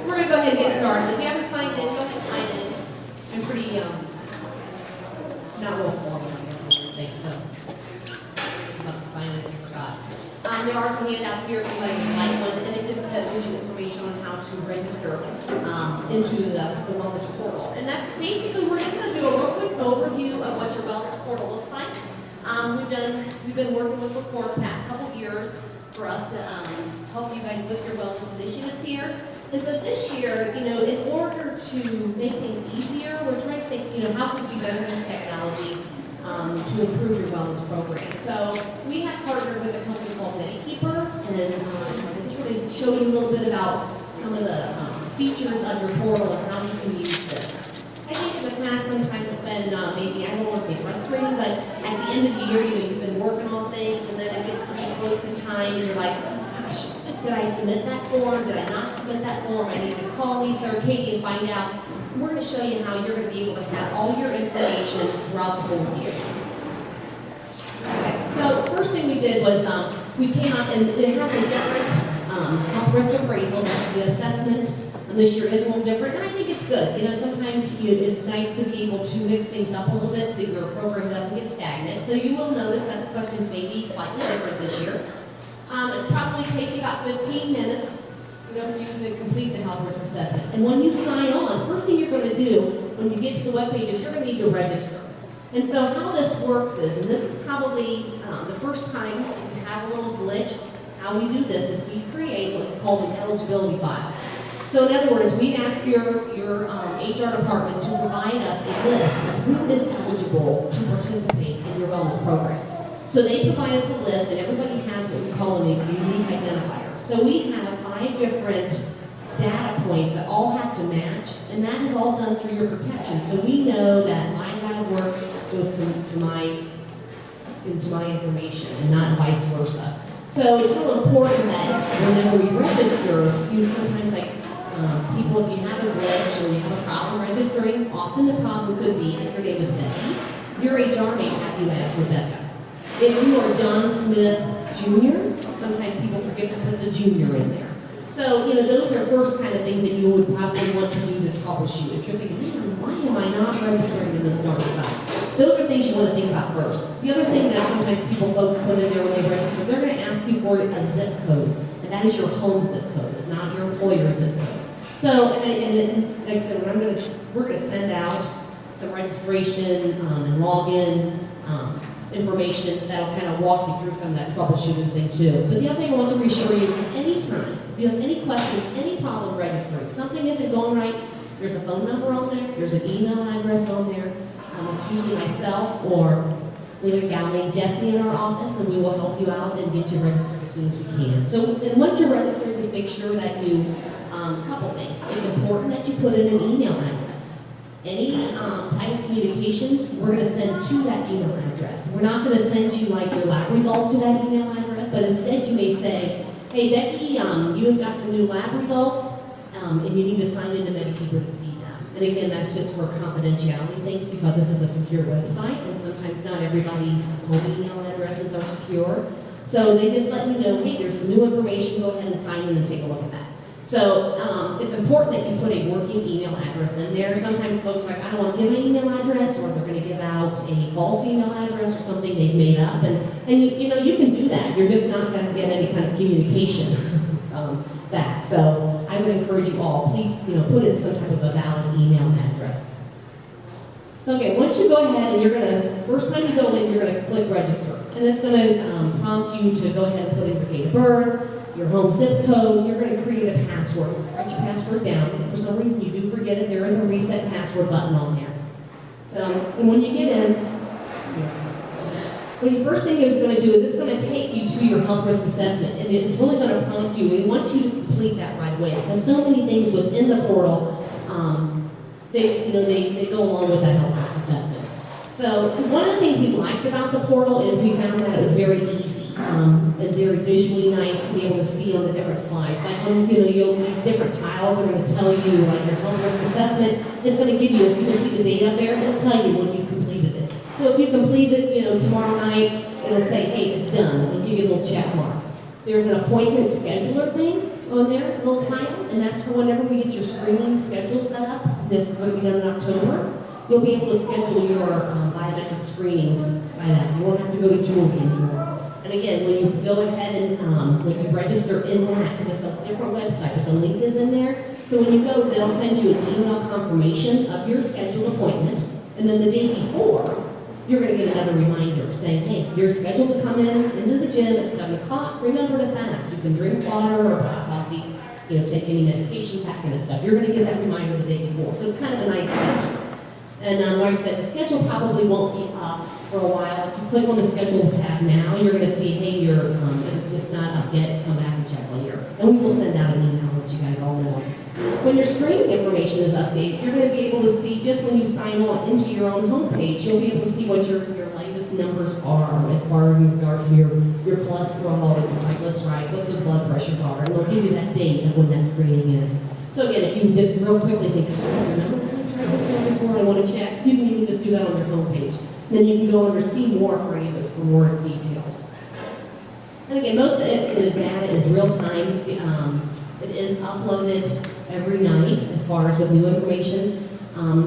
We're going to go ahead and get started. If you haven't signed in, go ahead and sign in. I'm pretty, not real formal, I guess, I'm going to say so. You must sign in if you forgot. There are some handouts here if you like one, and it just gives you information on how to register into the wellness portal. And that's basically, we're just going to do a real quick overview of what your wellness portal looks like. We've been working with Rapport the past couple years for us to help you guys with your wellness initiatives here. And so this year, in order to make things easier, we're trying to think, how could we better use technology to improve your wellness program. So we have partnered with a company called MediKeeper, and then I just want to show you a little bit about some of the features of your portal and how you can use this. I think in the past sometimes it's been maybe, I don't want to say frustrating, but at the end of the year, you've been working on things, and then it gets to be close to time, and you're like, gosh, did I submit that form? Did I not submit that form? I need to call Lisa or Katie and find out. We're going to show you how you're going to be able to have all your information throughout the whole year. Okay, so first thing we did was we came up and it has a different health risk appraisal. That's the assessment. And this year is a little different, and I think it's good. Sometimes it's nice to be able to mix things up a little bit so your program doesn't get stagnant. So you will notice that the questions may be slightly different this year. It'll probably take you about 15 minutes. For you to complete the health risk assessment. And when you sign on, first thing you're going to do when you get to the web page is you're going to need to register. And so how this works is, and this is probably the first time you have a little glitch, how we do this is we create what's called an eligibility file. So in other words, we ask your HR department to provide us a list of who is eligible to participate in your wellness program. So they provide us a list, and everybody has what we call a unique identifier. So we have 5 different data points that all have to match, and that is all done through your protection. So we know that my line of work goes into my information and not vice versa. So it's real important that whenever we register, you sometimes people, if you have a glitch or you have a problem registering, often the problem could be if your name is Becky, your HR may have you as Rebecca. If you are John Smith Jr., sometimes people forget to put the junior in there. So, those are first kind of things that you would probably want to do to troubleshoot. If you're thinking, man, why am I not registering in this dark site? Those are things you want to think about first. The other thing that sometimes folks put in there when they register, they're going to ask you for a zip code. And that is your home zip code. It's not your employer's zip code. So, and like I said, we're going to send out some registration and login information that'll kind of walk you through some of that troubleshooting thing too. But the other thing I want to reassure you is anytime, if you have any questions, any problem registering, something isn't going right, there's a phone number on there, there's an email address on there. It's usually myself or we have a gal named Jessie in our office, and we will help you out and get you registered as soon as we can. So, and once you're registered, just make sure that you, a couple things. It's important that you put in an email address. Any type of communications, we're going to send to that email address. We're not going to send you like your lab results to that email address, but instead you may say, hey Becky, you've got some new lab results, and you need to sign into MediKeeper to see them. And again, that's just for confidentiality things because this is a secure website, and sometimes not everybody's home email addresses are secure. So they just let you know, hey, there's some new information, go ahead and sign in and take a look at that. So it's important that you put a working email address in there. Sometimes folks are like, I don't want to give an email address, or they're going to give out a false email address or something they've made up. And you can do that. You're just not going to get any kind of communication back. So I would encourage you all, please, put in some type of a valid email address. So okay, once you go ahead and you're going to, first time you go in, you're going to click register. And it's going to prompt you to go ahead and put in your date of birth, your home zip code. You're going to create a password. Write your password down. If for some reason you do forget it, there is a reset password button on there. So, and when you get in, the first thing it's going to do is it's going to take you to your health risk assessment, and it's really going to prompt you. We want you to complete that right away because so many things within the portal, they go along with that health risk assessment. So one of the things we liked about the portal is we found that it was very easy. And very visually nice to be able to see on the different slides. Like when you'll these different tiles are going to tell you like your health risk assessment. It's going to give you, if you see the date up there, it'll tell you when you completed it. So if you complete it, tomorrow night, it'll say, hey, it's done. It'll give you a little check mark. There's an appointment scheduler thing on there, a little tile, and that's for whenever we get your screening schedule set up. This is going to be done in October. You'll be able to schedule your biometric screenings by that. You won't have to go to Julie anymore. And again, when you go ahead and when you register in that, because it's a different website, but the link is in there. So when you go, they'll send you an email confirmation of your scheduled appointment, and then the day before, you're going to get another reminder saying, hey, you're scheduled to come into the gym at 7 o'clock. Remember to fast. You can drink water or hot coffee, take any medications, that kind of stuff. You're going to get that reminder the day before. So it's kind of a nice schedule. And like I said, the schedule probably won't be up for a while. If you click on the schedule tab now, you're going to see, hey, if it's not up yet, come back and check later. And we will send out an email to let you guys all know. When your screening information is updated, you're going to be able to see, just when you sign on into your own homepage, you'll be able to see what your latest numbers are as far as regards to your cholesterol, your triglycerides, what those blood pressures are, and they'll give you that date of when that screening is. So again, if you just real quickly think, remember what my triglycerides were, I want to check, you can even just do that on your homepage. Then you can go under see more for any of those for more details. And again, most of the data is real time. It is uploaded every night as far as with new information.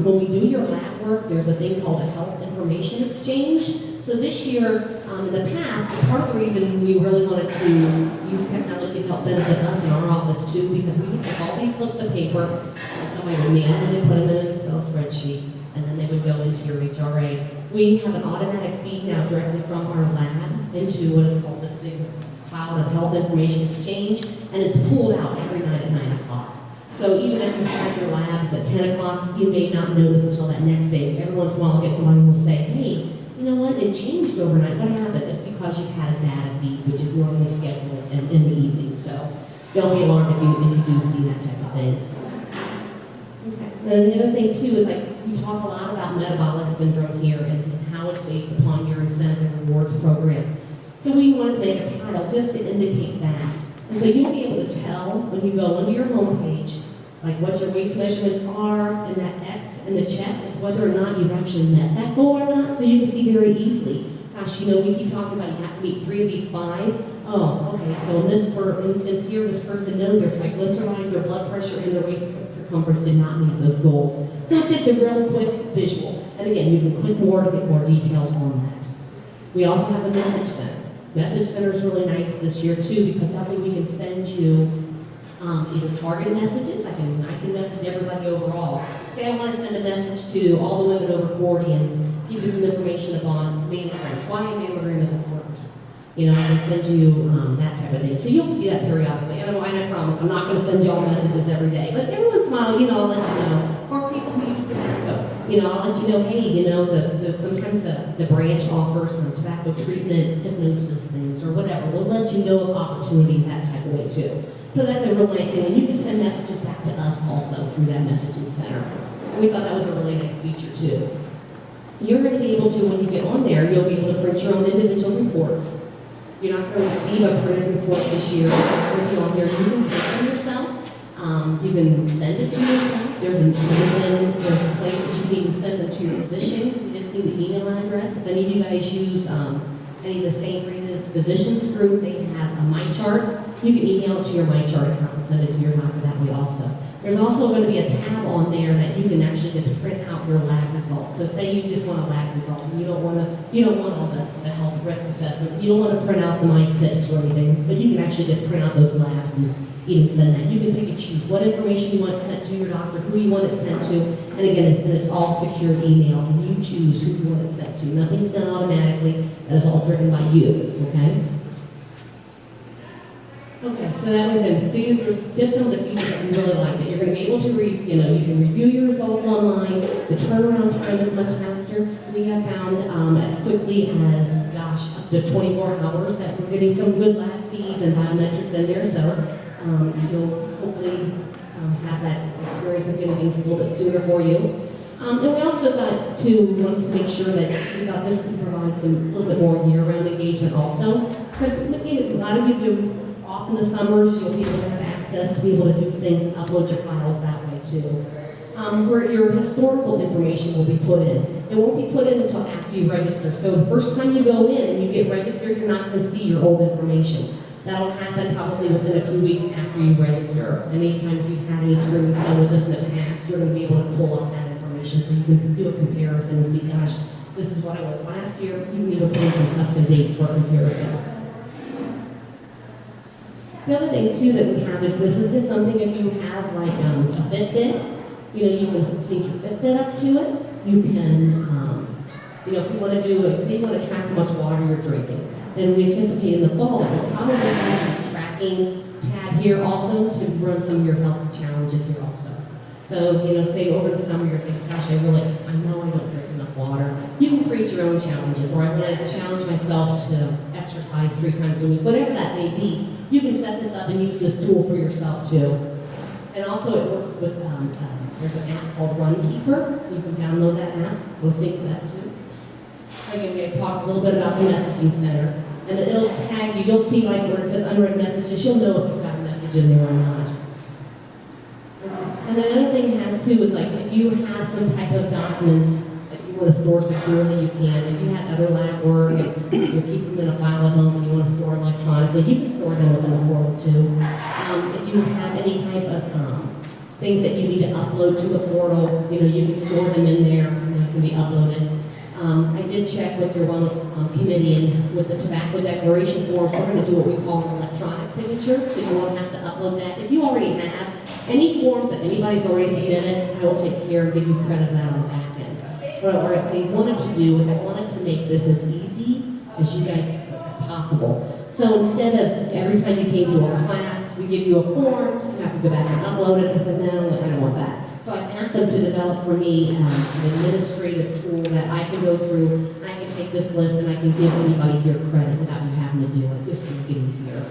When we do your lab work, there's a thing called a health information exchange. So this year, in the past, part of the reason we really wanted to use technology to help benefit us in our office too, because we could take all these slips of paper, and somebody would manually put them in an Excel spreadsheet, and then they would go into your HRA. We have an automatic feed now directly from our lab into what is called this big cloud of health information exchange, and it's pulled out every night at 9 o'clock. So even if you start your labs at 10 o'clock, you may not notice until that next day. Every once in a while, I'll get somebody who will say, hey, you know what, it changed overnight. What happened? It's because you've had a data feed, which is normally scheduled in the evening. So don't be alarmed if you do see that type of thing. Okay. And the other thing, too, is we talk a lot about metabolic syndrome here and how it's based upon your incentive and rewards program. So we wanted to make a title just to indicate that. And so you'll be able to tell when you go onto your homepage, like what your waist measurements are, and that X in the check is whether or not you've actually met that goal or not, so you can see very easily. Gosh, we keep talking about you have to meet 3 of these 5. Oh, okay, so in this, for instance here, this person knows their triglycerides, their blood pressure, and their waist circumference did not meet those goals. So it's just a real quick visual. And again, you can click more to get more details on that. We also have a message center. Message Center is really nice this year too, because that way we can send you either targeted messages. I can message everybody overall. Say I want to send a message to all the women over 40 and give you some information upon mammograms, why a mammogram is important. I can send you that type of thing. So you'll see that periodically. And I promise I'm not going to send you all messages every day, but every once in a while, I'll let you know. Or people who use tobacco. I'll let you know, hey, sometimes the branch offers some tobacco treatment, hypnosis things, or whatever. We'll let you know of opportunities that type of way too. So that's a real nice thing. And you can send messages back to us also through that messaging center. And we thought that was a really nice feature too. You're going to be able to, when you get on there, you'll be able to print your own individual reports. You're not going to receive a printed report this year. If you're on there, you can print them yourself. You can send it to yourself. There's a place that you can even send them to your physician. You just need the email address. If any of you guys use any of the St. Rita's Physicians Group, they have a MyChart. You can email it to your MyChart account and send it to your doctor that way also. There's also going to be a tab on there that you can actually just print out your lab results. So say you just want a lab result and you don't want all the health risk assessment. You don't want to print out the MyTips or anything, but you can actually just print out those labs and even send that. You can pick and choose what information you want sent to your doctor, who you want it sent to, and again, it's all secured email, and you choose who you want it sent to. Nothing's done automatically. That is all driven by you, okay? Okay, so that was it. See, there's just some of the features that we really like, that you're going to be able to read, you can review your results online. The turnaround time is much faster. We have found as quickly as, up to 24 hours that we're getting some good lab feeds and biometrics in there, so you'll hopefully have that experience of getting things a little bit sooner for you. And we also wanted to make sure that we thought this could provide some a little bit more year-round engagement also, because a lot of you do. Off in the summers, you'll be able to have access to be able to do things and upload your files that way too. Where your historical information will be put in. It won't be put in until after you register. So the first time you go in and you get registered, you're not going to see your old information. That'll happen probably within a few weeks after you register. Anytime if you've had any screenings done with us in the past, you're going to be able to pull up that information so you can do a comparison and see, gosh, this is what I was last year. You can even put in some custom dates for comparison. The other thing too that we have is this is just something if you have like a Fitbit, you know, you can sync your Fitbit up to it. You can, you know, if you want to do, if you want to track how much water you're drinking, then we anticipate in the fall that we'll probably have this tracking tab here also to run some of your health challenges here also. So, you know, say over the summer you're thinking, gosh, I know I don't drink enough water. You can create your own challenges, or I really challenge myself to exercise 3 times a week, whatever that may be. You can set this up and use this tool for yourself too. And also it works with, there's an app called Runkeeper. You can download that app. We'll think to that too. Again, we're going to talk a little bit about the messaging center. And it'll tag you. You'll see like where it says unread messages. You'll know if you've got a message in there or not. And the other thing it has too is like if you have some type of documents that you want to store securely, you can. If you have other lab work and you're keeping them in a file at home and you want to store them electronically, you can store them within the portal too. If you have any type of things that you need to upload to the portal, you know, you can store them in there and they can be uploaded. I did check with your wellness committee and with the tobacco declaration form, we're going to do what we call an electronic signature, so you won't have to upload that. If you already have any forms that anybody's already seen in it, I will take care and give you credit for that on the back end. But what I wanted to do is I wanted to make this as easy as you guys as possible. So instead of every time you came to a class, we give you a form, you have to go back and upload it. I said, no, I don't want that. So I asked them to develop for me an administrative tool that I can go through. I can take this list and I can give anybody here credit without you having to do it, just to make it easier.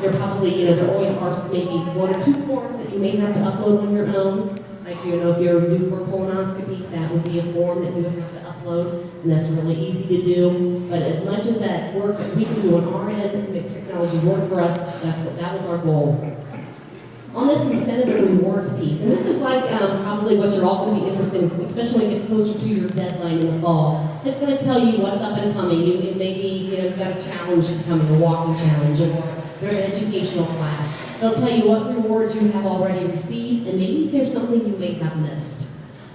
There probably, you know, there always are maybe 1 or 2 forms that you may have to upload on your own. Like, you know, if you're due for a colonoscopy, that would be a form that you would have to upload, and that's really easy to do. But as much of that work that we can do on our end and make technology work for us, that was our goal. On this incentive and rewards piece, and this is like probably what you're all going to be interested in, especially when it gets closer to your deadline in the fall. It's going to tell you what's up and coming. It may be, you know, you've got a challenge coming, a walking challenge, or there's an educational class. It'll tell you what rewards you have already received, and maybe there's something you may have missed.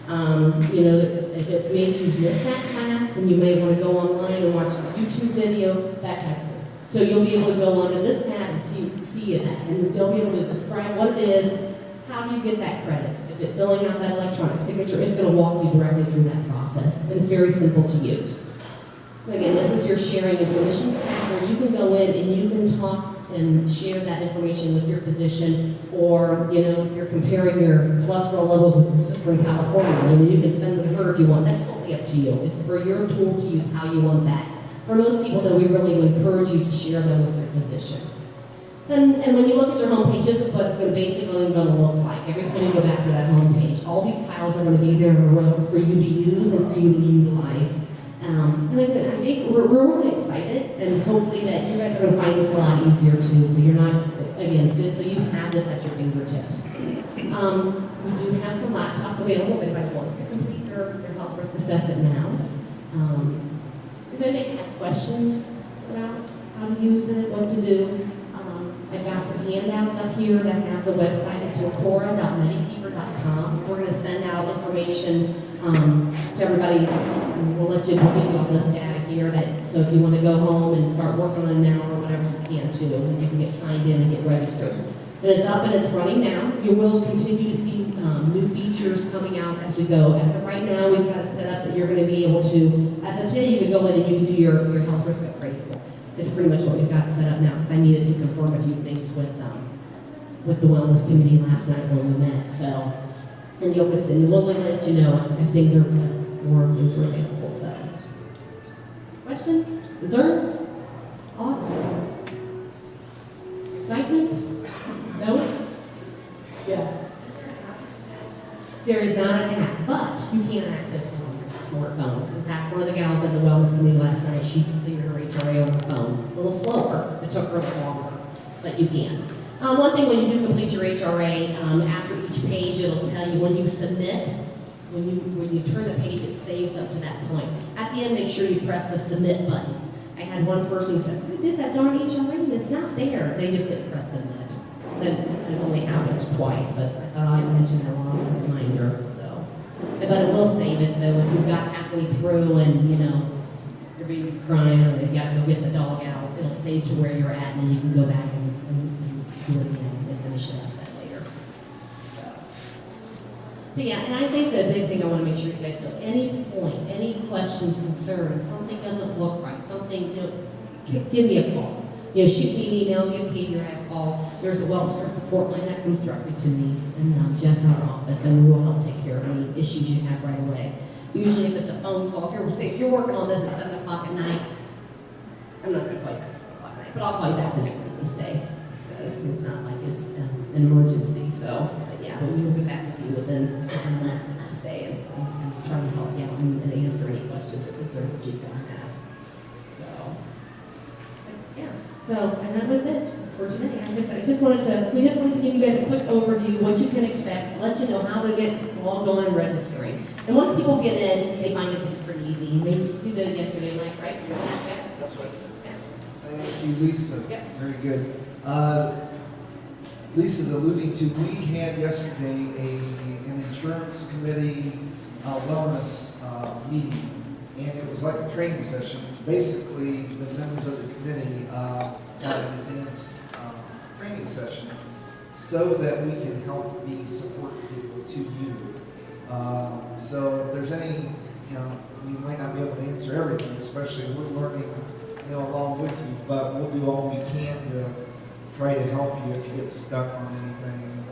You know, if it's maybe you've missed that class, and you may want to go online and watch a YouTube video, that type of thing. So you'll be able to go onto this tab and see it, and you'll be able to describe what it is. How do you get that credit? Is it filling out that electronic signature? It's going to walk you directly through that process, and it's very simple to use. Again, this is your sharing of permissions tab where you can go in and you can talk and share that information with your physician, or, you know, if you're comparing your cholesterol levels with your sister in California, you can send them to her if you want. That's totally up to you. It's for your tool to use how you want that. For most people, though, we really encourage you to share them with your physician. And when you look at your homepage, this is what it's going to basically going to look like. Every time you go back to that homepage, all these files are going to be there in a row for you to use and for you to utilize. And I think we're really excited, and hopefully that you guys are going to find this a lot easier too. So you're not, again, so you have this at your fingertips. We do have some laptops available if anybody wants to complete their health risk assessment now. If anybody have questions about how to use it, what to do, I've got some handouts up here that have the website. It's wacora.medikeeper.com. We're going to send out information to everybody. We'll let you get all this data here. So if you want to go home and start working on it now or whatever, you can too. And you can get signed in and get registered. And it's up and it's running now. You will continue to see new features coming out as we go. As of right now, we've got it set up that you're going to be able to, as of today, you can go in and you can do your health risk appraisal. It's pretty much what we've got set up now, because I needed to confirm a few things with the wellness committee last night when we met. So, and you'll listen. We'll let you know as things are more available. So, questions, concerns, thoughts, excitement? No? Yeah. There is not an app, but you can access it on your smartphone. In fact, one of the gals at the wellness committee last night, she completed her HRA on her phone. A little slower. It took her a bit longer, but you can. One thing when you do complete your HRA, after each page, it'll tell you when you submit. When you turn the page, it saves up to that point. At the end, make sure you press the submit button. I had one person who said, "I did that darn HOA and it's not there." They just didn't press submit. That has only happened twice, but I thought I'd mention that while I'm a reminder, so. But it will save it, though, if you've got halfway through and, your baby's crying or you got to go get the dog out, it'll save to where you're at and then you can go back and do it again and finish it up that later. So. But yeah, and I think the big thing I want to make sure you guys know, any point, any questions, concerns, something doesn't look right, something, give me a call. Shoot me an email, give Katie or I a call. There's a WellStar support line that comes directly to me and Jess in our office, and we will help take care of any issues you have right away. Usually if it's a phone call, if you're working on this at 7 o'clock at night, I'm not going to call you back at 7 o'clock at night, but I'll call you back the next business day, because it's not like it's an emergency. So, but yeah, but we will get back with you within the next business day and try to help you out and answer any questions or concerns that you don't have. So, yeah. So, and that was it for today. We just wanted to give you guys a quick overview, what you can expect, let you know how to get logged on and registering. And once people get in, they find it pretty easy. You did it yesterday, Mike, right? That's right. Thank you, Lisa. Yep. Very good. Lisa's alluding to, we had yesterday an insurance committee wellness meeting, and it was like a training session. Basically, the members of the committee got an advanced training session so that we can help be support people to you. So if there's any, we might not be able to answer everything, especially if we're learning, along with you, but we'll do all we can to try to help you if you get stuck on anything.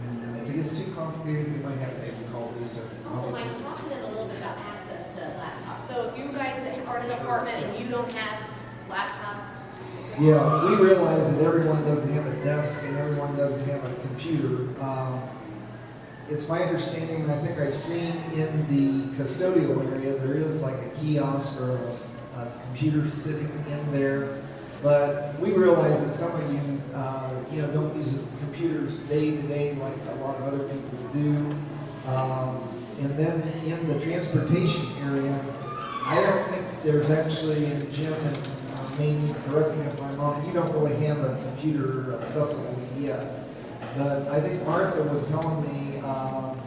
And if it gets too complicated, we might have to have you call Lisa. Also, I'm talking to them a little bit about access to laptops. So if you guys are in an apartment and you don't have laptop. Yeah, we realize that everyone doesn't have a desk and everyone doesn't have a computer. It's my understanding, and I think I've seen in the custodial area, there is like a kiosk or a computer sitting in there. But we realize that some of you, don't use computers day to day like a lot of other people do. And then in the transportation area, I don't think there's actually in Jim and maybe correct me if I'm wrong, you don't really have a computer accessible yet. But I think Martha was telling me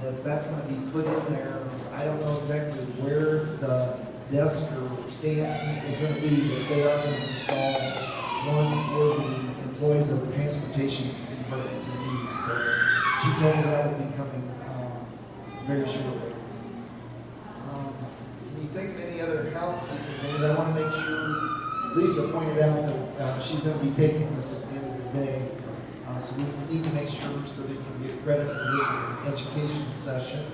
that that's going to be put in there. I don't know exactly where the desk or stand is going to be, but they are going to install one for the employees of the transportation department to use. So she told me that will be coming very shortly. Can you think of any other housekeeping things? I want to make sure, Lisa pointed out that she's going to be taking this at the end of the day. So we need to make sure so that you can get credit for this as an education session.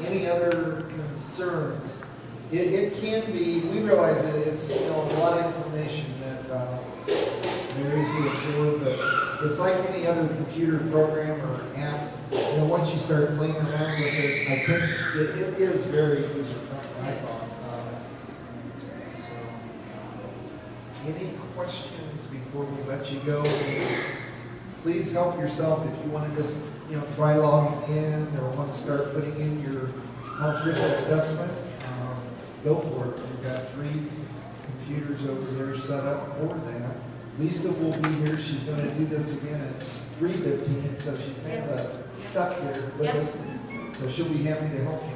Any other concerns? It can be, we realize that it's a lot of information that there is to absorb, but it's like any other computer program or app. Once you start playing around with it, I think it is very user-friendly, I thought. So, any questions before we let you go? Please help yourself if you want to just, try logging in or want to start putting in your health risk assessment. Go for it. We've got 3 computers over there set up for that. Lisa will be here. She's going to do this again at 3:15, so she's kind of stuck here with us. So she'll be happy to help you